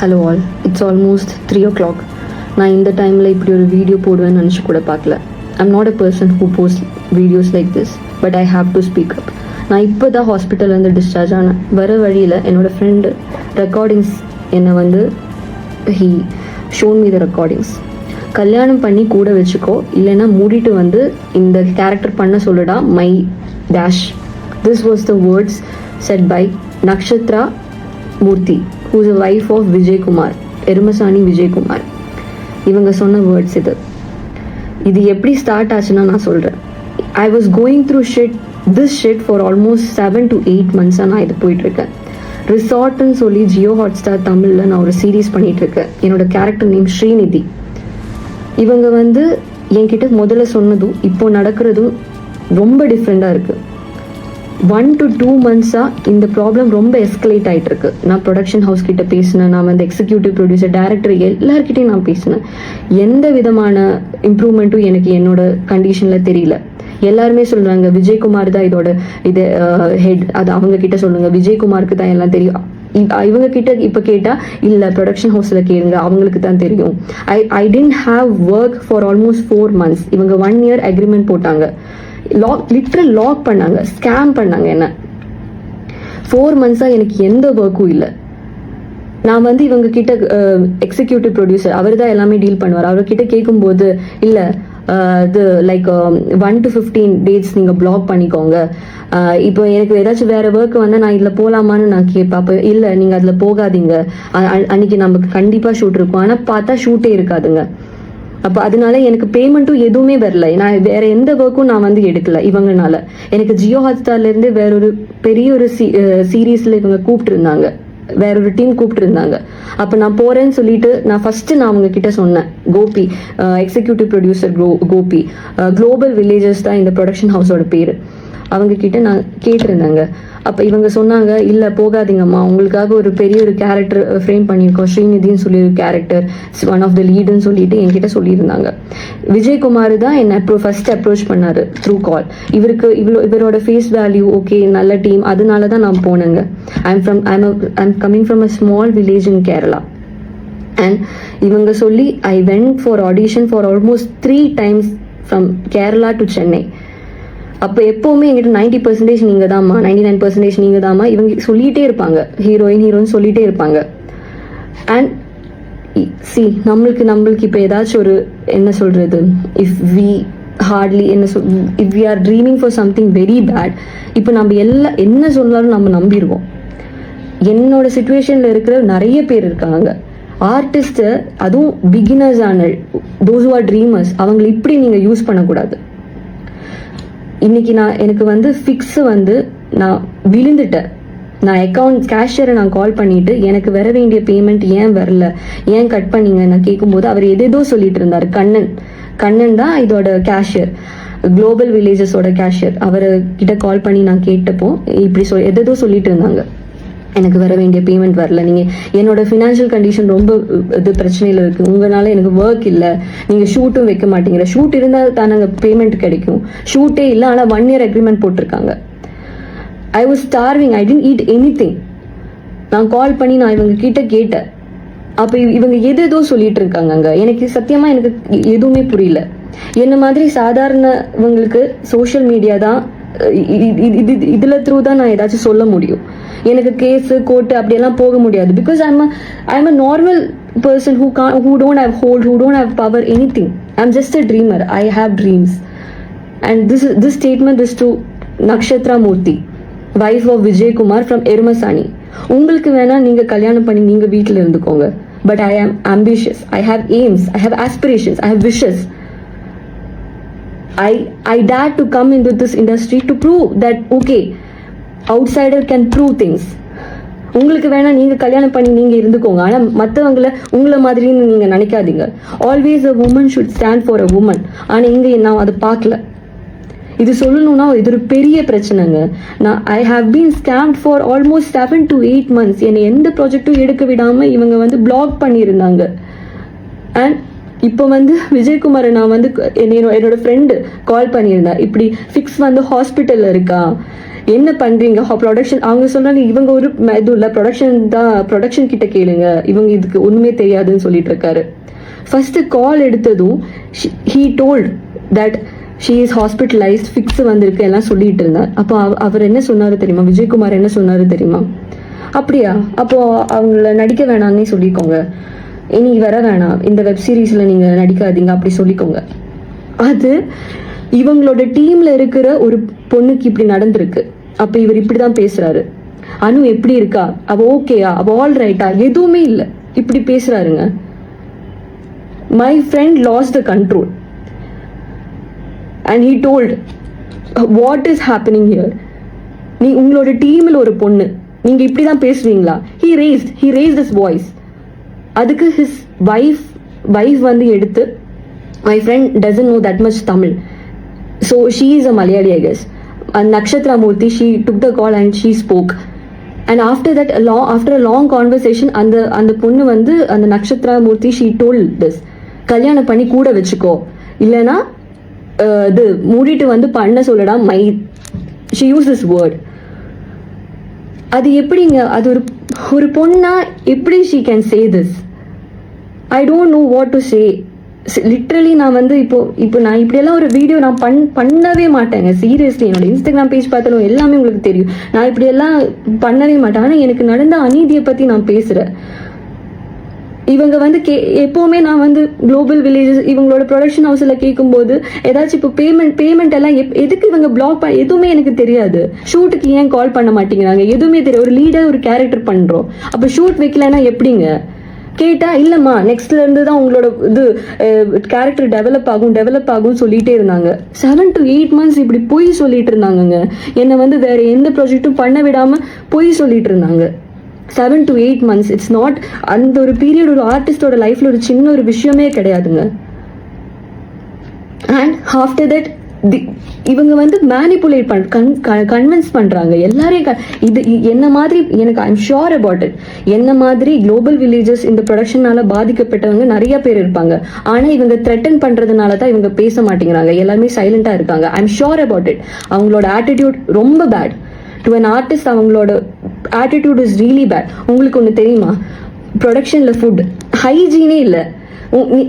Hello all, it's almost 3 o'clock. நான் இந்த டைமில் இப்படி ஒரு வீடியோ போடுவேன்னு நினச்சி கூட பார்க்கல. I'm not a person who post videos like this, but I have to speak up. நான் இப்போ தான் ஹாஸ்பிட்டல்லேருந்து டிஸ்சார்ஜ் ஆனேன். வர வழியில் என்னோடய ஃப்ரெண்டு ரெக்கார்டிங்ஸ் என்னை he shown me the recordings. கல்யாணம் பண்ணி கூட வச்சுக்கோ, இல்லைன்னா மூடிட்டு இந்த கேரக்டர் பண்ண சொல்லுடா my dash. This was the words said by Nakshatra Murthy, who is a wife of Vijay Kumar, Erumasaani Vijay Kumar. இவங்க சொன்ன வேர்ட்ஸ் இது எப்படி ஸ்டார்ட் ஆச்சுன்னா நான் சொல்கிறேன். I was going through this shit for almost 7 to 8 monthஸாக நான் இது போயிட்டுருக்கேன். ரிசார்ட்னு சொல்லி ஜியோ ஹாட்ஸ்டார் தமிழில் நான் ஒரு சீரீஸ் பண்ணிகிட்ருக்கேன். என்னோட கேரக்டர் நேம் ஸ்ரீநிதி. இவங்க என்கிட்ட முதல்ல சொன்னதும் இப்போ நடக்கிறதும் ரொம்ப டிஃப்ரெண்ட்டாக இருக்குது. 1 to 2 monthஸாக இந்த ப்ராப்ளம் ரொம்ப எஸ்கலேட் ஆகிட்டு இருக்கு. நான் ப்ரொடக்ஷன் ஹவுஸ் கிட்ட பேசினேன், நான் எக்ஸிக்யூட்டிவ் ப்ரொடியூசர், டைரக்டர் எல்லார்கிட்டையும் நான் பேசினேன். எந்த விதமான இம்ப்ரூவ்மெண்ட்டும் எனக்கு என்னோட கண்டிஷனில் தெரியல. எல்லாருமே சொல்கிறாங்க விஜயகுமார் தான் இது ஹெட், அது அவங்க கிட்ட சொல்லுங்க, விஜயகுமாருக்கு தான் எல்லாம் தெரியும். இவங்க கிட்ட இப்போ கேட்டால் இல்லை ப்ரொடக்ஷன் ஹவுஸில் கேளுங்க, அவங்களுக்கு தான் தெரியும். I tend have work for almost 4 months. இவங்க 1 year அக்ரிமெண்ட் போட்டாங்க, லிட்ரல் லாக் பண்ணாங்க, ஸ்கேம் பண்ணாங்க என்ன. 4 monthஸாக எனக்கு எந்த ஒர்க்கும் இல்லை. நான் இவங்க கிட்ட எக்ஸிக்யூட்டிவ் ப்ரொடியூசர், அவர் தான் எல்லாமே டீல் பண்ணுவார். அவர்கிட்ட கேட்கும்போது இல்லை இது லைக் 1 to 15 days நீங்கள் பிளாக் பண்ணிக்கோங்க. இப்போ எனக்கு ஏதாச்சும் வேற ஒர்க் நான் இதில் போகலாமான்னு நான் கேட்பேன். அப்போ இல்லை நீங்கள் அதில் போகாதீங்க, அன்னைக்கு நமக்கு கண்டிப்பாக ஷூட் இருக்கும். ஆனால் பார்த்தா ஷூட்டே இருக்காதுங்க. அப்போ அதனால எனக்கு பேமெண்ட்டும் எதுவுமே வரல. நான் வேற எந்த ஒர்க்கும் நான் எடுக்கல இவங்கனால. எனக்கு ஜியோ ஹாட்ஸ்டார்லேருந்து வேற ஒரு பெரிய ஒரு சீரீஸில் இவங்க கூப்பிட்டுருந்தாங்க, வேற ஒரு டீம் கூப்பிட்டுருந்தாங்க. அப்போ நான் போகிறேன்னு சொல்லிட்டு நான் அவங்க கிட்ட சொன்னேன். Gopi, executive producer Gopi, global villages தான் இந்த ப்ரொடக்ஷன் ஹவுஸோட பேர். அவங்க கிட்ட நான் கேட்டிருந்தேங்க. அப்போ இவங்க சொன்னாங்க இல்லை போகாதீங்கம்மா, உங்களுக்காக ஒரு பெரிய ஒரு கேரக்டர் ஃப்ரேம் பண்ணியிருக்கோம், ஸ்ரீநிதின்னு சொல்லி ஒரு கேரக்டர், ஒன் ஆஃப் த லீடுன்னு சொல்லிட்டு என்கிட்ட சொல்லியிருந்தாங்க. விஜயகுமார் தான் என்னை ஃபர்ஸ்ட் அப்ரோச் பண்ணாரு த்ரூ கால். இவரோட ஃபேஸ் வேல்யூ ஓகே, நல்ல டீம், அதனால தான் நான் போனேங்க. I'm coming from a small village in Kerala. And இவங்க சொல்லி I went for audition for almost 3 times from Kerala to Chennai. அப்போ எப்போவுமே எங்கிட்ட 90% நீங்கள் தாம்மா, 99% நீங்கள் தாம்மா இவங்க சொல்லிகிட்டே இருப்பாங்க. ஹீரோயின் சொல்லிகிட்டே இருப்பாங்க. அண்ட் நம்மளுக்கு இப்போ ஏதாச்சும் ஒரு என்ன சொல்கிறது, if we hardly if we are dreaming for something very bad, இப்போ நம்ம என்ன சொன்னாலும் நம்ம நம்பிடுவோம். என்னோட சுச்சுவேஷனில் இருக்கிற நிறைய பேர் இருக்காங்க ஆர்டிஸ்ட்டு, அதுவும் பிகினர்ஸ் ஆன தோஸ் ஹூ ஆர் ட்ரீமர்ஸ். அவங்களை இப்படி நீங்கள் யூஸ் பண்ணக்கூடாது. இன்னைக்கு எனக்கு ஃபிக்ஸு நான் விழுந்துட்டேன். நான் அக்கௌண்ட் கேஷியரை நான் கால் பண்ணிட்டு எனக்கு வர வேண்டிய பேமெண்ட் ஏன் வரல, ஏன் கட் பண்ணீங்க நான் கேட்கும்போது அவர் எதேதோ சொல்லிட்டு இருந்தார். கண்ணன் தான் இதோட கேஷியர், குளோபல் வில்லேஜஸோட கேஷியர். அவரை கிட்ட கால் பண்ணி நான் கேட்டப்போ இப்படி எதேதோ சொல்லிட்டு இருந்தாங்க, எனக்கு வர வேண்டிய பேமெண்ட் வரல, நீங்கள் என்னோட ஃபினான்ஷியல் கண்டிஷன் ரொம்ப இது பிரச்சனையில் இருக்குது, உங்களால் எனக்கு ஒர்க் இல்லை, நீங்கள் ஷூட்டும் வைக்க மாட்டேங்கிற, ஷூட் இருந்தால் தானங்க பேமெண்ட் கிடைக்கும், ஷூட்டே இல்லை, ஆனால் 1 year அக்ரிமெண்ட் போட்டிருக்காங்க. I was starving, I didn't eat any. நான் கால் பண்ணி நான் இவங்க கிட்ட கேட்டேன். அப்போ இவங்க எதேதோ சொல்லிட்டு இருக்காங்க. எனக்கு சத்தியமாக எனக்கு எதுவுமே புரியல. என்ன மாதிரி சாதாரணவங்களுக்கு சோஷியல் மீடியா தான் இதில் த்ரூ தான் நான் ஏதாச்சும் சொல்ல முடியும். எனக்கு கேஸு கோர்ட்டு அப்படியெல்லாம் போக முடியாது. Because I'm a normal person who don't have hold, who don't have power, anything. I'm just a dreamer. I have dreams. And this statement is to Nakshatra Murthy, wife of Vijay Kumar from Erumasaani. உங்களுக்கு வேணா நீங்க கல்யாணம் பண்ணி நீங்க வீட்டில் இருந்துக்கோங்க. But I am ambitious. I have aims. I have aspirations. I have wishes. I dare to come into this industry to prove that okay, outsider can prove things. உங்களுக்கு வேணா நீங்க கல்யாணம் பண்ணி நீங்க இருந்துக்கோங்க, ஆனா மற்றவங்களை உங்களை மாதிரின்னு நீங்க நினைக்காதீங்க. Always a woman should stand for a woman. ஆனா இங்க நான் அதை பார்க்கல. இது சொல்லணும்னா இது ஒரு பெரிய பிரச்சனைங்க. நான் I have been scammed for almost 7 to 8 months. என்னை எந்த ப்ராஜெக்டும் எடுக்க விடாம இவங்க பிளாக் பண்ணியிருந்தாங்க. அண்ட் இப்போ விஜயகுமாரை நான் என்னோட ஃப்ரெண்டு கால் பண்ணியிருந்தேன். இப்படி ஃபிக்ஸ் ஹாஸ்பிட்டலில் இருக்கா, என்ன பண்றீங்க ப்ரொடக்ஷன்? அவங்க சொல்றாங்க இவங்க ஒரு இது இல்ல, ப்ரொடக்ஷன் தான், ப்ரொடக்ஷன் கிட்ட கேளுங்க, இவங்க இதுக்கு ஒண்ணுமே தெரியாதுன்னு சொல்லிட்டு இருக்காரு. ஃபர்ஸ்ட் கால் எடுத்ததும் he told that she is hospitalized, fix வந்திருக்கு எல்லாம் சொல்லிட்டு இருந்தார். அப்போ அவர் என்ன சொன்னாரு தெரியுமா? விஜயகுமார் என்ன சொன்னாரு தெரியுமா? அப்படியா, அப்போ அவங்கள நடிக்க வேணாம்னே சொல்லிக்கோங்க, இனி வர வேணாம், இந்த வெப் சீரிஸ்ல நீங்க நடிக்காதீங்க அப்படி சொல்லிக்கோங்க. அது இவங்களோட டீம்ல இருக்கிற ஒரு பொண்ணுக்கு இப்படி நடந்திருக்கு. அப்ப இவர் இப்படிதான் பேசுறாரு. அனு எப்படி இருக்கா, அவ ஓகேயா, அவ ஆல் ரைட்டா, எதுவுமே இல்ல, இப்படி பேசுறாருங்க. My friend lost the control and he told what is happening here. நீ உங்களோட டீம்ல ஒரு பொண்ணு, நீங்க இப்படிதான் பேசுவீங்களா? he raised his voice. அதுக்கு his wife வந்து எடுத்து, my friend doesn't know that much Tamil, so she is a Malayali I guess, and Nakshatra Murthy, she took the call and she spoke. And after that, after a long conversation, அந்த பொண்ணு வந்து அந்த நக்ஷத்ரா மூர்த்தி she told this, கல்யாணம் பண்ணி கூட வச்சுக்கோ, இல்லைன்னா இது மூடிட்டு வந்து பண்ண சொல்லடா, she used this word. அது எப்படிங்க, அது ஒரு பொண்ணா எப்படி she can say this? I don't know what to say. Literally நான் வந்து இப்போ நான் இப்படியெல்லாம் ஒரு வீடியோ நான் பண்ணவே மாட்டேங்க. சீரியஸ்லி என்னோட இன்ஸ்டாகிராம் பேஜ் பார்த்தாலும் எல்லாமே உங்களுக்கு தெரியும், நான் இப்படியெல்லாம் பண்ணவே மாட்டேன். ஆனால் எனக்கு நடந்த அநீதியை பற்றி நான் பேசுகிறேன். இவங்க வந்து எப்போவுமே நான் வந்து குளோபல் வில்லேஜஸ் இவங்களோட ப்ரொடக்ஷன் ஹவுஸில் கேட்கும்போது ஏதாச்சும் இப்போ பேமெண்ட் எல்லாம் எதுக்கு இவங்க பிளாக் எதுவுமே எனக்கு தெரியாது. ஷூட்டுக்கு ஏன் கால் பண்ண மாட்டேங்கிறாங்க, எதுவுமே தெரியாது. ஒரு லீடர் ஒரு கேரக்டர் பண்ணுறோம், அப்போ ஷூட் வைக்கலன்னா எப்படிங்க? கேட்டா இல்லம்மா நெக்ஸ்ட்ல இருந்து தான் உங்களோட இது கேரக்டர் டெவலப் ஆகும் சொல்லிட்டே இருந்தாங்க. 7 to 8 months இப்படி பொய் சொல்லிட்டு இருந்தாங்கங்க. என்னை வந்து வேற எந்த ப்ராஜெக்டும் பண்ண விடாம பொய் சொல்லிட்டு இருந்தாங்க. 7 to 8 months, இட்ஸ் நாட், அந்த ஒரு பீரியட் ஒரு ஆர்டிஸ்டோட லைஃப்ல ஒரு சின்ன ஒரு விஷயமே கிடையாதுங்க. அண்ட் ஆஃப்டர் தட் இவங்க வந்து மேனிப்புலேட் கன்வின்ஸ் பண்றாங்க எல்லாரையும். இது என்ன மாதிரி எனக்கு ஐம் ஷோர் அபவுட் இட், என்ன மாதிரி குளோபல் வில்லேஜஸ் இந்த ப்ரொடக்ஷனால பாதிக்கப்பட்டவங்க நிறைய பேர் இருப்பாங்க. ஆனா இவங்க த்ரெட்டன் பண்றதுனால தான் இவங்க பேச மாட்டேங்கிறாங்க, எல்லாருமே சைலண்டா இருக்காங்க. I'm sure about it. அவங்களோட ஆட்டிடியூட் ரொம்ப பேட். டு அன் ஆர்டிஸ்ட் அவங்களோட ஆட்டிடியூட் இஸ் ரியலி பேட். உங்களுக்கு ஒன்று தெரியுமா, ப்ரொடக்ஷன்ல ஃபுட் ஹைஜீனே இல்லை.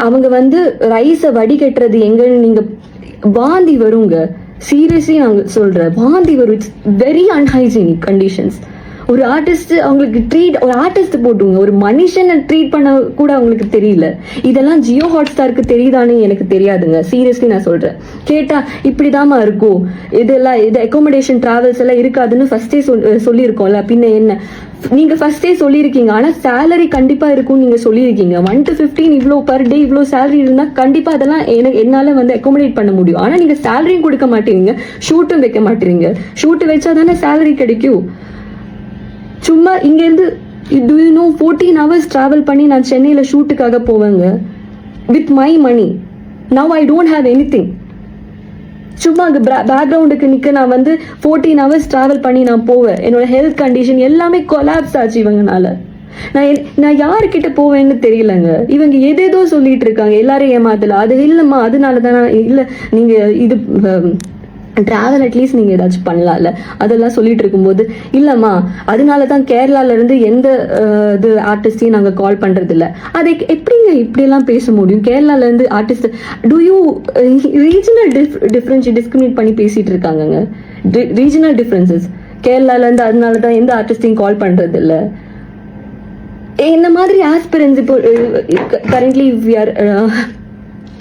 அவங்க வந்து ரைஸை வடிகட்டுறது எங்கன்னு நீங்க வாந்தி வருங்க. சீரியஸ்லி நாங்க சொல்றேன், வாந்தி வரும். It's very unhygienic conditions. ஒரு ஆர்டிஸ்ட் அவங்களுக்கு ஒரு ஆர்டிஸ்ட் போட்டுங்க, ஒரு மனுஷனை ட்ரீட் பண்ண கூட அவங்களுக்கு தெரியல. இதெல்லாம் ஜியோ ஹாட்ஸ்டாருக்கு தெரியுதானே எனக்கு தெரியாதுங்க. சீரியஸ்லி நான் சொல்றேன். கேட்டா இப்படிதாமா இருக்கும், இதெல்லாம் இது அகாமடேஷன் டிராவல்ஸ் எல்லாம் இருக்காதுன்னு ஃபர்ஸ்டே சொல்லியிருக்கோம்ல, பின்ன என்ன நீங்க ஃபர்ஸ்டே சொல்லியிருக்கீங்க. ஆனா சேலரி கண்டிப்பா இருக்கும் நீங்க சொல்லியிருக்கீங்க. 1 to 15 இவ்வளோ பர் டே இவ்வளோ சேலரி இருந்தா கண்டிப்பா அதெல்லாம் என்னால வந்து அகாமடேட் பண்ண முடியும். ஆனா நீங்க சேலரியும் கொடுக்க மாட்டீங்க, ஷூட்டும் வைக்க மாட்டீங்க. ஷூட் வச்சா தானே சேலரி கிடைக்கும். சும்மா இங்க இருந்து do you know 14 hours travel பண்ணி நான் சென்னையில ஷூட்டுக்காக போவேங்க with my money. now I don't have anything. சும்மா அங்கே பேக்ரவுண்டுக்கு நிற்க நான் வந்து 14 hours travel பண்ணி நான் போவேன். என்னோட ஹெல்த் கண்டிஷன் எல்லாமே கொலாப்ஸ் ஆச்சு இவங்கனால. நான் யாருக்கிட்ட போவேன்னு தெரியலங்க. இவங்க எதேதோ சொல்லிட்டு இருக்காங்க, எல்லாரும் ஏமாத்தல. அது இல்லைம்மா அதனால தான் இல்லை, நீங்க இது டிராவல் அட்லீஸ்ட் நீங்கள் ஏதாச்சும் பண்ணலாம்ல, அதெல்லாம் சொல்லிட்டு இருக்கும்போது இல்லைம்மா அதனால தான் கேரளாவிலேருந்து எந்த இது ஆர்டிஸ்டையும் நாங்கள் கால் பண்ணுறதில்ல. அதை எப்படிங்க இப்படியெல்லாம் பேச முடியும்? கேரளாவிலேருந்து artist do you regional discriminate பண்ணி பேசிகிட்டு இருக்காங்கங்க. ரீஜனல் டிஃப்ரென்சஸ் கேரளாவிலேருந்து அதனால தான் எந்த ஆர்டிஸ்டையும் கால் பண்ணுறது இல்லை. இந்த மாதிரி ஆஸ்பிரன்ஸ் இப்போ currently we are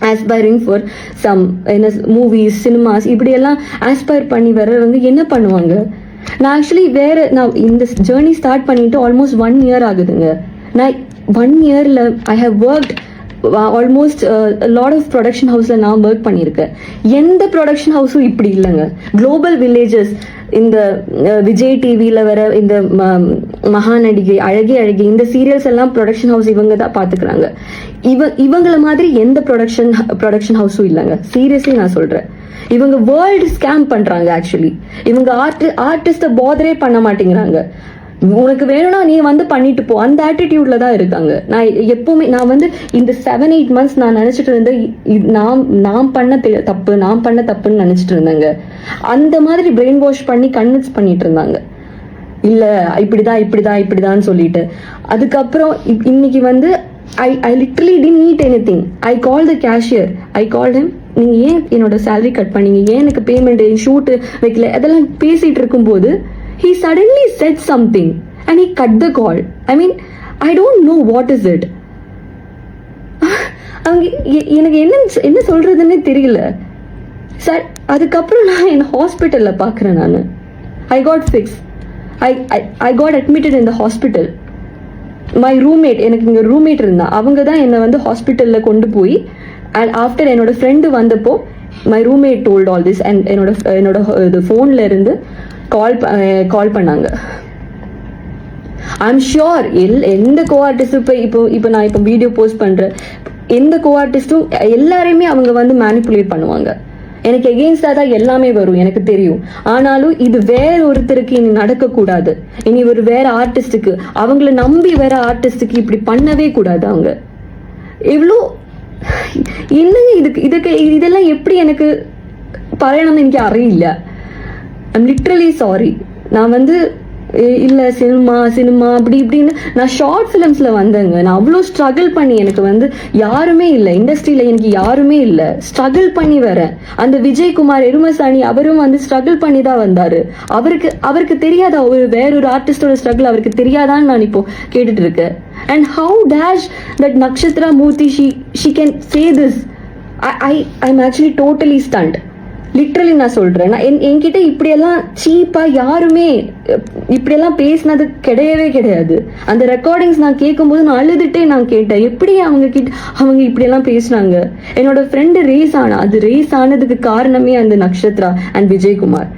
aspiring for some என்ன மூவிஸ் சினிமாஸ் இப்படியெல்லாம் ஆஸ்பயர் பண்ணி வர்றவங்க என்ன பண்ணுவாங்க? நான் ஆக்சுவலி நான் இந்த ஜேர்னி ஸ்டார்ட் பண்ணிட்டு ஆல்மோஸ்ட் 1 year ஆகுதுங்க. நான் 1 yearல I have worked almost lot of production ஹவுஸில் நான் ஒர்க் பண்ணியிருக்கேன். எந்த ப்ரொடக்ஷன் ஹவுஸும் இப்படி இல்லைங்க. குளோபல் வில்லேஜஸ், இந்த விஜய் டிவியில் வர இந்த மகாநடிகை, அழகே அழகி, இந்த சீரியல்ஸ் எல்லாம் ப்ரொடக்ஷன் ஹவுஸ் இவங்க தான் பார்த்துக்கிறாங்க. இவங்கள மாதிரி எந்த ப்ரொடக்ஷன் ஹவுஸும் இல்லைங்க. சீரியஸ்லி நான் சொல்கிறேன். இவங்க வேர்ல்டு ஸ்கேம் பண்ணுறாங்க. ஆக்சுவலி இவங்க ஆர்டிஸ்ட்டை பாதரே பண்ண மாட்டேங்கிறாங்க. உனக்கு வேணும்னா நீ வந்து பண்ணிட்டு போ, அந்த ஆட்டிடியூட்ல தான் இருக்காங்க. நான் எப்பவுமே நான் வந்து இந்த 7-8 months நான் நினைச்சிட்டு இருந்தேன் நான் பண்ண தப்புன்னு நினைச்சிட்டு இருந்தேங்க. அந்த மாதிரி பிரெயின் வாஷ் பண்ணி கன்வின்ஸ் பண்ணிட்டு இருந்தாங்க, இல்ல இப்படிதான் சொல்லிட்டு. அதுக்கப்புறம் இன்னைக்கு வந்து I literally didn't eat anything. I called the cashier. I called him. நீங்க ஏன் என்னோட salary கட் பண்ணீங்க, ஏன் எனக்கு பேமெண்ட் ஷூட் வைக்கல, அதெல்லாம் பேசிட்டு இருக்கும்போது he suddenly said something and he cut the call. I mean, I don't know what is it. அவங்க எனக்கு என்ன சொல்றதுன்னே தெரியல சார். அதுக்கப்புறம் நான் என் ஹாஸ்பிட்டல்ல பாக்குறேன். நான் I got fixed. I got admitted in the hospital. My roommate, எனக்கு இங்கே ரூம்மேட் இருந்தா, அவங்க தான் என்னை வந்து ஹாஸ்பிட்டலில் கொண்டு போய், அண்ட் ஆஃப்டர் என்னோட ஃப்ரெண்டு வந்தப்போ my roommate told all this, and என்னோட இது ஃபோனில் இருந்து கால் பண்ணாங்க. ஐம் ஷியோர் எந்த கோ ஆர்டிஸ்டும் இப்போ நான் இப்போ வீடியோ போஸ்ட் பண்ணுறேன், எந்த கோ ஆர்டிஸ்டும் எல்லாரையுமே அவங்க வந்து மேனிப்புலேட் பண்ணுவாங்க. எனக்கு எகெயின்ஸ்டா தான் எல்லாமே வரும், எனக்கு தெரியும். ஆனாலும் இது வேற ஒருத்தருக்கு இனி நடக்கக்கூடாது. இனி ஒரு வேற ஆர்டிஸ்டுக்கு, அவங்கள நம்பி வேற ஆர்டிஸ்டுக்கு இப்படி பண்ணவே கூடாது. அவங்க எவ்வளோ என்னங்க இதெல்லாம் எப்படி எனக்கு പറയണമെന്ന് എനിക്ക് അറിയില്ല. I'm literally sorry. நான் வந்து இல்லை சினிமா அப்படி இப்படின்னு நான் ஷார்ட் ஃபிலிம்ஸில் வந்தேங்க. நான் அவ்வளோ ஸ்ட்ரகிள் பண்ணி, எனக்கு வந்து யாருமே இல்லை இண்டஸ்ட்ரியில், எனக்கு யாருமே இல்லை, ஸ்ட்ரகிள் பண்ணி வரேன். அந்த விஜயகுமார் எருமசாணி அவரும் வந்து ஸ்ட்ரகிள் பண்ணி தான் வந்தார். அவருக்கு தெரியாதா வேறொரு ஆர்டிஸ்டோட ஸ்ட்ரகிள் அவருக்கு தெரியாதான்னு நான் இப்போ கேட்டுட்டு இருக்கேன். And how dash that Nakshatra Murthy she can say this. I'm actually totally stunned. Literally நான் சொல்றேன், நான் என்கிட்ட இப்படியெல்லாம் சீப்பா யாருமே இப்படியெல்லாம் பேசினது கிடையாது. அந்த ரெக்கார்டிங்ஸ் நான் கேட்கும்போது நான் அழுதுட்டே நான் கேட்டேன், எப்படி அவங்க இப்படியெல்லாம் பேசினாங்க. என்னோட ஃப்ரெண்டு ரேஸ் ஆனதுக்கு காரணமே அந்த நக்ஷத்ரா அண்ட் விஜயகுமார்.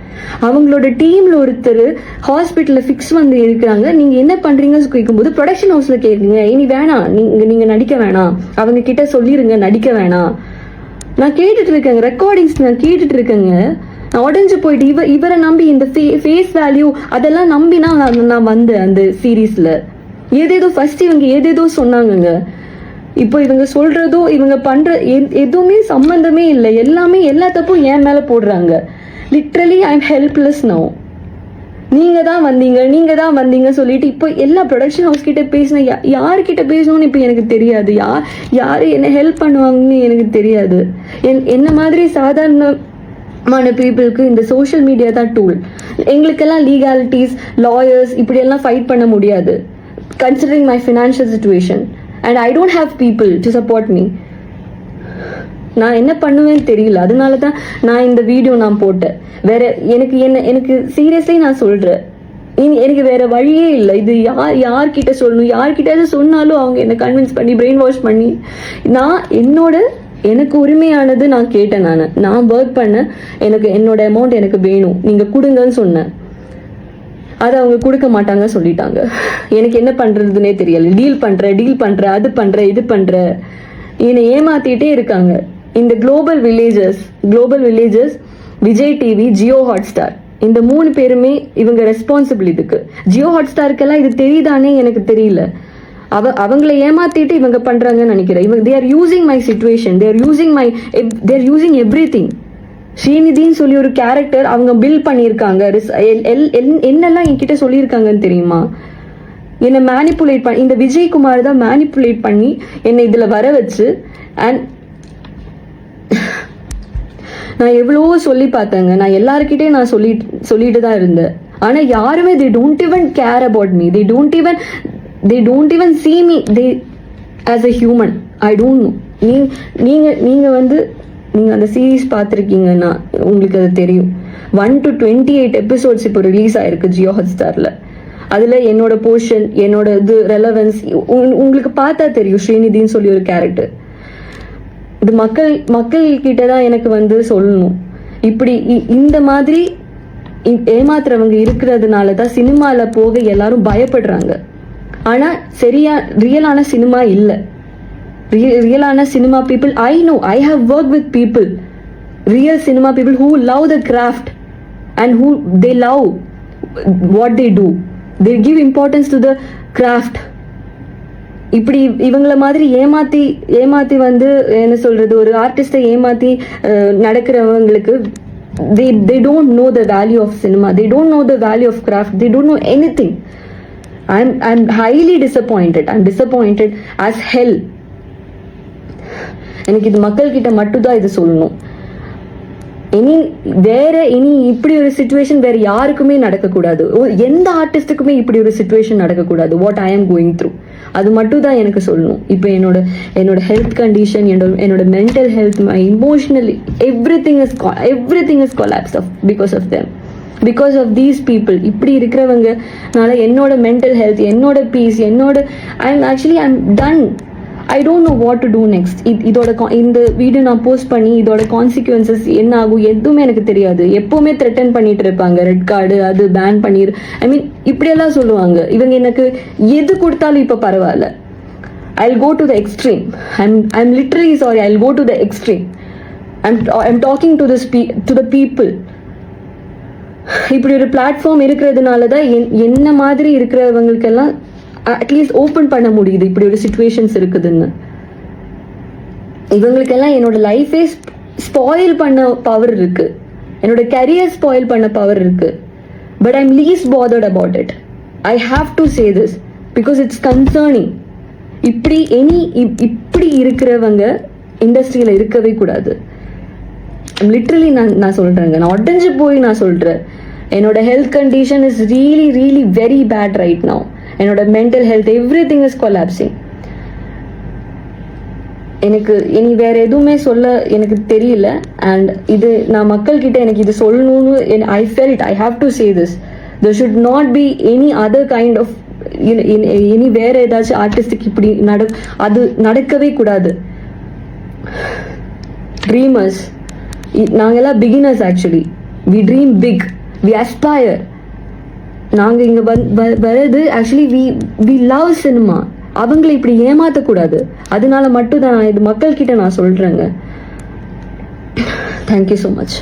அவங்களோட டீம்ல ஒருத்தர் ஹாஸ்பிட்டல்ல ஃபிக்ஸ் வந்து இருக்கிறாங்க. நீங்க என்ன பண்றீங்கன்னு கேட்கும்போது ப்ரொடக்ஷன் ஹவுஸ்ல கேட்குங்க, இனி வேணாம், நீங்க நடிக்க வேணாம், அவங்க கிட்ட சொல்லிருங்க நடிக்க வேணாம். நான் கேட்டுட்டு இருக்கேங்க, ரெக்கார்டிங்ஸ் நான் கேட்டுட்டு இருக்கேங்க. நான் உடஞ்சு போயிட்டு இவரை நம்பி இந்த ஃபேஸ் வேல்யூ அதெல்லாம் நம்பினா நான் வந்தேன் அந்த சீரீஸ்ல. ஃபர்ஸ்ட் இவங்க ஏதேதோ சொன்னாங்கங்க. இப்போ இவங்க சொல்றதோ இவங்க பண்ற எதுவுமே சம்பந்தமே இல்லை. எல்லா தப்பும் என் மேல போடுறாங்க. Literally I am helpless now. நீங்க தான் வந்தீங்க சொல்லிட்டு இப்போ எல்லா ப்ரொடக்ஷன் ஹவுஸ் கிட்ட பேசின, யார்கிட்ட பேசணும்னு இப்போ எனக்கு தெரியாது. யாரு என்ன ஹெல்ப் பண்ணுவாங்கன்னு எனக்கு தெரியாது. என்ன மாதிரி சாதாரணமான பீப்புளுக்கு இந்த சோஷியல் மீடியா தான் டூல். எங்களுக்கெல்லாம் லீகாலிட்டிஸ், லாயர்ஸ் இப்படியெல்லாம் ஃபைட் பண்ண முடியாது, considering my financial situation. And I don't have people to support me. நான் என்ன பண்ணுவேன்னு தெரியல. அதனால தான் நான் இந்த வீடியோ நான் போட்டேன். வேற எனக்கு சீரியஸ்லி நான் சொல்றேன், எனக்கு வேற வழியே இல்லை. இது யார்கிட்ட சொல்லணும், யார்கிட்ட சொன்னாலும் அவங்க என்ன கன்வின்ஸ் பண்ணி பிரெயின் வாஷ் பண்ணி, நான் எனக்கு உரிமையானது நான் கேட்டேன். நான் ஒர்க் பண்ண, என்னோட அமௌண்ட் எனக்கு வேணும், நீங்க கொடுங்கன்னு சொன்னேன். அதை அவங்க கொடுக்க மாட்டாங்க சொல்லிட்டாங்க. எனக்கு என்ன பண்றதுன்னே தெரியல. டீல் பண்ற அது பண்ற இது பண்ற என்னை ஏமாத்திட்டே இருக்காங்க. இந்த global villages, Vijay TV, Jio Hotstar, இந்த 3 பேருமே இவங்க ரெஸ்பான்சிபிள். இதுக்கு ஜியோ ஹாட்ஸ்டாருக்கெல்லாம் இது தெரியுதானே எனக்கு தெரியல. அவங்கள ஏமாத்திட்டு இவங்க பண்றாங்கன்னு நினைக்கிறேன். they are using my situation, they are using everything. ஸ்ரீநிதின்னு சொல்லி ஒரு கேரக்டர் அவங்க பில்ட் பண்ணியிருக்காங்க. என்னெல்லாம் என்கிட்ட சொல்லியிருக்காங்கன்னு தெரியுமா? என்னை மேனிப்புலேட் பண்ணி, இந்த விஜயகுமார் தான் மேனிப்புலேட் பண்ணி என்னை இதுல வர வச்சு. அண்ட் நான் எவ்வளவோ சொல்லி பார்த்தேங்க. நான் எல்லாருக்கிட்டையும் நான் சொல்லிட்டு தான் இருந்தேன். ஆனா யாருமே they don't even care about me. They don't even see me as a human. I don't know. நீங்க அந்த சீரீஸ் பார்த்துருக்கீங்கன்னா உங்களுக்கு அது தெரியும். 1 to 28 எபிசோட்ஸ் இப்போ ரிலீஸ் ஆயிருக்கு ஜியோ ஹாட்ஸ்டார்ல. அதுல என்னோட போர்ஷன், என்னோட இது ரெலவன்ஸ் உங்களுக்கு பார்த்தா தெரியும். ஸ்ரீநிதின்னு சொல்லி ஒரு கேரக்டர், இது மக்கள் கிட்டதான் எனக்கு சொல்லணும். இப்படி இந்த மாதிரி ஏமாத்துறவங்க இருக்கிறதுனாலதான் சினிமால போக எல்லாரும் பயப்படுறாங்க. ஆனா ரியலான சினிமா இல்ல. ரியலான cinema people, I know, I have worked with people, real cinema people who love the craft and who they love what they do. they give importance to the craft. இப்படி இவங்கள மாதிரி ஏமாத்தி வந்து என்ன சொல்றது, ஒரு ஆர்டிஸ்டை ஏமாத்தி நடக்கிறவங்களுக்கு they don't know the value of cinema, they don't know the value of craft, they don't know anything. I'm highly disappointed. I'm disappointed as hell. எனக்கு இது மக்கள் கிட்ட மட்டும்தான் இது சொல்லணும். இனி இப்படி ஒரு சிச்சுவேஷன் வேற யாருக்குமே நடக்கக்கூடாது, எந்த ஆர்டிஸ்டுக்குமே இப்படி ஒரு சிச்சுவேஷன் நடக்கக்கூடாது. What I am going through அது மட்டும் தான் எனக்கு சொல்லணும். இப்போ என்னோட ஹெல்த் கண்டிஷன், என்னோட mental health, my emotional everything is collapsed because of them, because of these people. இப்படி இருக்கிறவங்கனால என்னோட மென்டல் ஹெல்த், என்னோட piece, I'm done. I don't know what to do next. இந்த வீடியோ நான் போஸ்ட் பண்ணி இதோட கான்சிக்வன்சஸ் என்ன ஆகும் எதுவுமே எனக்கு தெரியாது. எப்பவுமே த்ரெட்டன் பண்ணிட்டு இருப்பாங்க, ரெட் கார்டு அது பேன் பண்ணிரு, இப்படியெல்லாம் சொல்லுவாங்க. இவங்க எனக்கு எது கொடுத்தாலும் இப்ப பரவாயில்ல. I'll go to the extreme. I'm literally sorry. I'll go to the extreme. I'm talking to the people. இப்படி ஒரு பிளாட்ஃபார்ம் இருக்கிறதுனால தான் என்ன மாதிரி இருக்கிறவங்களுக்கெல்லாம் அட்லீஸ்ட் ஓப்பன் பண்ண முடியுது. இப்படி ஒரு சிச்சுவேஷன்ஸ் இருக்குதுன்னு இவங்களுக்கெல்லாம் என்னோட லைஃபே ஸ்பாயில் பண்ண பவர் இருக்கு, என்னோட கரியர் ஸ்பாயில் பண்ண பவர் இருக்கு. But I'm least bothered about it. I have to say this because it's concerning. இப்படி இருக்கிறவங்க இண்டஸ்ட்ரியில இருக்கவே கூடாது. லிட்ரலி நான் சொல்றேங்க, நான் உடஞ்சு போய் நான் சொல்றேன். என்னோட health condition is really really very bad right now. என்னோட mental health everything is collapsing. எனக்கு இனி வேற எதுவுமே சொல்ல எனக்கு தெரியல. அண்ட் இது நான் மக்கள் கிட்ட எனக்கு இது சொல்லணும்னு I felt I have to say this. there should not be any other kind of இனி வேற ஏதாச்சும் ஆர்டிஸ்டுக்கு இப்படி அது நடக்கவே கூடாது. ட்ரீமர்ஸ் நாங்கெல்லாம் beginners. Actually we dream big, we aspire. நாங்க இங்க வர்றது ஆக்சுவலி we love cinema. அவங்களை இப்படி ஏமாத்த கூடாது. அதனால மட்டும் தான் இது மக்கள் கிட்ட நான் சொல்றேங்க. Thank you so much.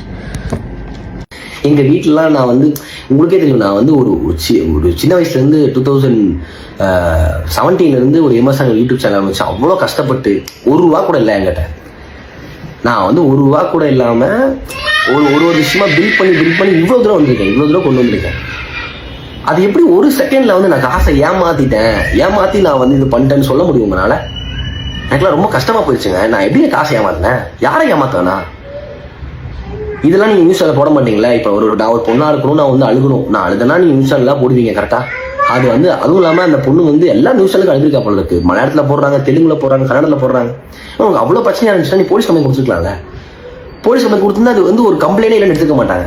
எங்க வீட்டுலலாம் நான் வந்து உங்களுக்கே தெரியும், நான் வந்து ஒரு சின்ன வயசுல இருந்து 2017 இருந்து ஒரு எம்எஸ்ஆர் யூடியூப் சேனல் வச்சு அவ்வளோ கஷ்டப்பட்டு ₹1 கூட இல்லை என்கிட்ட. நான் வந்து ₹1 கூட இல்லாம ஒரு விஷயமா பில்ட் பண்ணி இவ்வளோ தூரம் வந்திருக்கேன், இவ்வளோ தூரம் கொண்டு வந்திருக்கேன். அது எப்படி ஒரு செகண்ட்ல வந்து நான் காசை ஏமாத்தி நான் வந்து இது பண்ணிட்டேன்னு சொல்ல முடியும் உங்களால? எனக்குலாம் ரொம்ப கஷ்டமா போயிடுச்சுங்க. நான் எப்படி காசை ஏமாத்தினேன், யாரை ஏமாத்தேனா? இதெல்லாம் நீங்க நியூஸ் சேனல் போட மாட்டீங்களா? இப்போ நான் ஒரு பொண்ணா இருக்கணும், நான் வந்து அழுகணும், நான் அழுதுனா நீங்க நியூஸ் சேனல்லாம் போடுவீங்க கரெக்டா? அது வந்து அதுவும் இல்லாம அந்த பொண்ணு வந்து எல்லா நியூஸ் சேனலுக்கு அழுதுருக்கா போல இருக்கு. மலையாளத்துல போடுறாங்க, தெலுங்குல போடுறாங்க, கன்னடத்துல போடுறாங்க. உங்களுக்கு அவ்வளவு பிரச்சனையா இருந்துச்சுன்னா நீ போலீஸ் கம்ப்ளைண்ட் கொடுத்துருக்கலாம்ல. போலீஸ் கம்ப்ளைண்ட் கொடுத்துருந்தா அது வந்து ஒரு கம்ப்ளைண்டே இல்லைன்னு எடுத்துக்க மாட்டாங்க.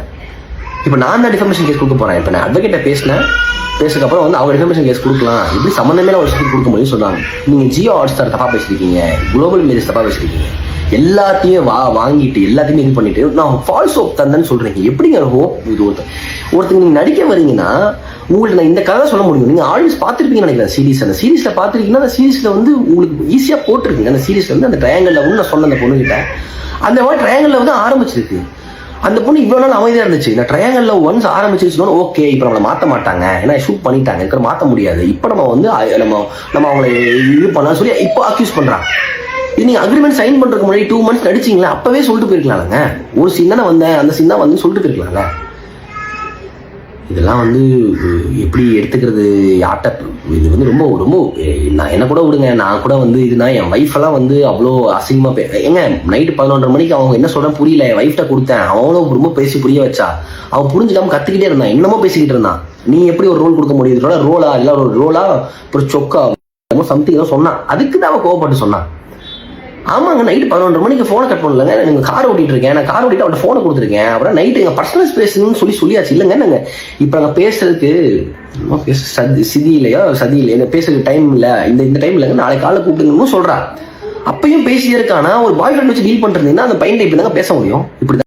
இப்போ நான் தான் டிஃபர்மேஷன் கேஸ் கொடுக்க போறேன். இப்போ நான் அட்வொகேட்டை பேசுறதுக்கப்புறம் வந்து அவங்க டிஃபர்மேஷன் கேஸ் கொடுக்கலாம், இப்படி சம்மந்தமே ஒரு விஷயத்துக்கு கொடுக்க முடியும்னு சொன்னாங்க. நீங்க ஜியோ ஹாட்ஸ்டார் தப்பா பேசிருக்கீங்க, குளோபல் மீடியாஸ் தப்பா பேசிருக்கீங்க, எல்லாத்தையும் வாங்கிட்டு எல்லாத்தையுமே இது பண்ணிட்டு நான் ஃபால்ஸ் ஹோப் தந்தேன்னு சொல்றீங்க. எப்படிங்க ஹோப்? இது ஒருத்தங்க நீங்க நடிக்க வரீங்கன்னா உங்களுக்கு நான் இந்த கதை சொல்ல முடியும். நீங்க ஆடியன்ஸ் பார்த்துருப்பீங்கன்னு நினைக்கிறேன். அந்த சீரீஸ்ல பார்த்துருக்கீங்கன்னா அந்த சீரீஸ்ல வந்து உங்களுக்கு ஈஸியா போட்டிருக்கீங்க. அந்த சீரீஸ்ல வந்து அந்த ட்ரையாங்கல்ல வந்து நான் சொன்ன அந்த பொண்ணுகிட்ட அந்த மாதிரி ட்ரையாங்கல்ல வந்து ஆரம்பிச்சிருக்கு. அந்த பொண்ணு இவ்வளவு நாள் அமைதியா இருந்துச்சு. இந்த ட்ரையாங்கல்ல ஒன்ஸ் ஆரம்பிச்சிருச்சுன்னா ஓகே, இப்போ நம்மளை மாற்ற மாட்டாங்க, ஏன்னா ஷூட் பண்ணிட்டாங்க, இருக்கிற மாற்ற முடியாது, இப்போ நம்ம வந்து நம்ம அவங்களை இது பண்ணலாம் சொல்லி இப்போ அக்யூஸ் பண்றாங்க. இது நீங்க அக்ரிமெண்ட் சைன் பண்றதுக்கு முன்னாடி 2 months நடிச்சிங்களா, அப்பவே சொல்லிட்டு போயிருக்கலாம்ங்க. ஒரு சீன் தானே வந்தேன், அந்த சீன் தான் வந்து சொல்லிட்டு போயிருக்கலாம்ல. இதெல்லாம் வந்து எப்படி எடுத்துக்கிறது யார்ட்ட? இது வந்து ரொம்ப ரொம்ப நான் என்ன கூட விடுங்க, நான் கூட வந்து இதுனா என் ஒய்ஃப் எல்லாம் வந்து அவ்வளோ அசிங்கமா ஏங்க நைட்டு 11:30 மணிக்கு அவங்க என்ன சொல்றேன் புரியல, என் ஒய்ஃப்ட்ட கொடுத்தேன், அவங்களும் ரொம்ப பேசி புரிய வச்சா, அவன் புரிஞ்சுக்காம கத்துக்கிட்டே இருந்தான், என்னமோ பேசிக்கிட்டு இருந்தான். நீ எப்படி ஒரு ரோல் கொடுக்க முடியுது, ரோலா இல்ல ஒரு ரோலா ஒரு சொக்கா சம்திங் ஏதோ சொன்னான், அதுக்கு தான் அவன் கோவப்பட்டு சொன்னான். ஆமாங்க, நைட்டு 11:30 மணிக்கு ஃபோனை கட் பண்ணலங்க, நீங்க கார் ஓட்டிட்டு இருக்கேன், நான் கார் ஓட்டிட்டு அவட்ட ஃபோனை கொடுத்துருக்கேன், அப்புறம் நைட்டு எங்க பர்சனல் ஸ்பேஸ்ன்னு சொல்லியாச்சு இல்லைங்க. நாங்க இப்ப நாங்க பேசுறதுக்கு சதி இல்லையா பேசுறதுக்கு டைம் இல்ல, இந்த டைம் இல்லைங்க, நாளைக்கு காலை கூப்பிட்டுங்கன்னு சொல்றா. அப்பயும் பேசியே இருக்கானா? ஒரு பாய் ஃப்ரெண்ட் வச்சு டீல் பண்றதுன்னா அந்த பையன் இப்படி தாங்க பேச முடியும். இப்படி